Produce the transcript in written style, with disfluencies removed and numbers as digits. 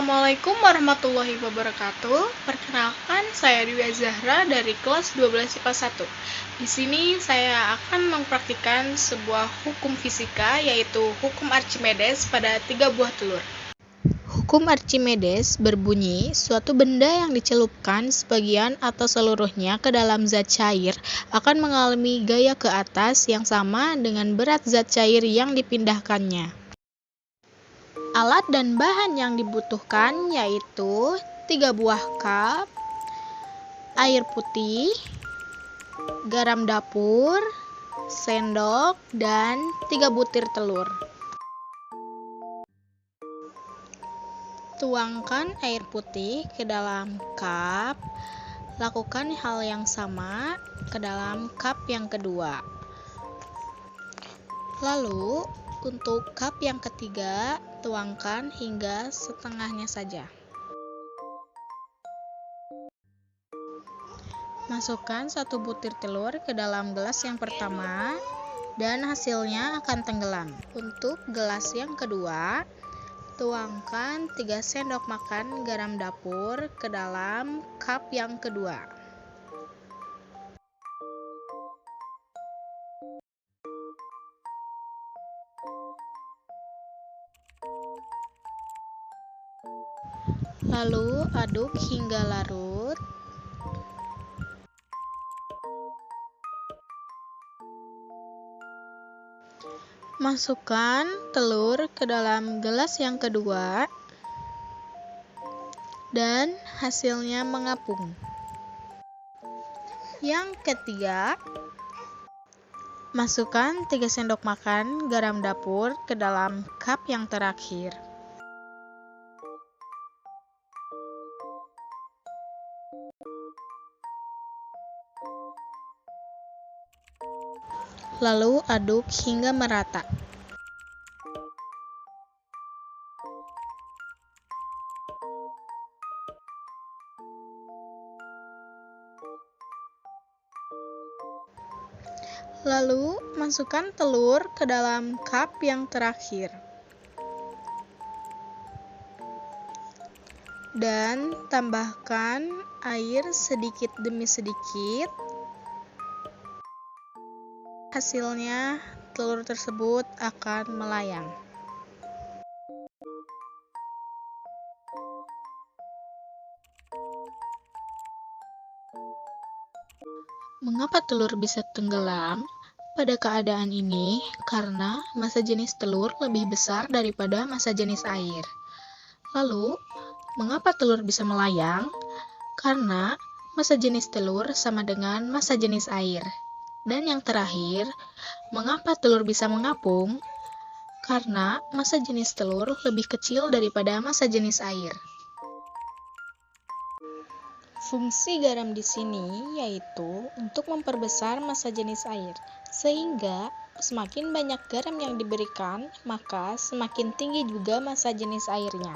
Assalamualaikum warahmatullahi wabarakatuh. Perkenalkan, saya Dwi Zahra dari kelas 12 IPA 1. Di sini saya akan mempraktikkan sebuah hukum fisika, yaitu hukum Archimedes pada 3 buah telur. Hukum Archimedes berbunyi, suatu benda yang dicelupkan sebagian atau seluruhnya ke dalam zat cair akan mengalami gaya ke atas yang sama dengan berat zat cair yang dipindahkannya. Alat dan bahan yang dibutuhkan yaitu 3 buah cup, air putih, garam dapur, sendok, dan 3 butir telur. Tuangkan air putih ke dalam cup, lakukan hal yang sama ke dalam cup yang kedua. Lalu, untuk cup yang ketiga, tuangkan hingga setengahnya saja. Masukkan 1 butir telur ke dalam gelas yang pertama dan hasilnya akan tenggelam. Untuk gelas yang kedua, tuangkan 3 sendok makan garam dapur ke dalam cup yang kedua. Lalu aduk hingga larut. Masukkan telur ke dalam gelas yang kedua dan hasilnya mengapung. Yang ketiga, masukkan 3 sendok makan garam dapur ke dalam cup yang terakhir. Lalu aduk hingga merata. Lalu masukkan telur ke dalam cup yang terakhir. Dan tambahkan air sedikit demi sedikit. Hasilnya, telur tersebut akan melayang. Mengapa telur bisa tenggelam? Pada keadaan ini, karena massa jenis telur lebih besar daripada massa jenis air. Lalu, mengapa telur bisa melayang? Karena massa jenis telur sama dengan massa jenis air. Dan yang terakhir, mengapa telur bisa mengapung? Karena massa jenis telur lebih kecil daripada massa jenis air. Fungsi garam di sini yaitu untuk memperbesar massa jenis air, sehingga semakin banyak garam yang diberikan, maka semakin tinggi juga massa jenis airnya.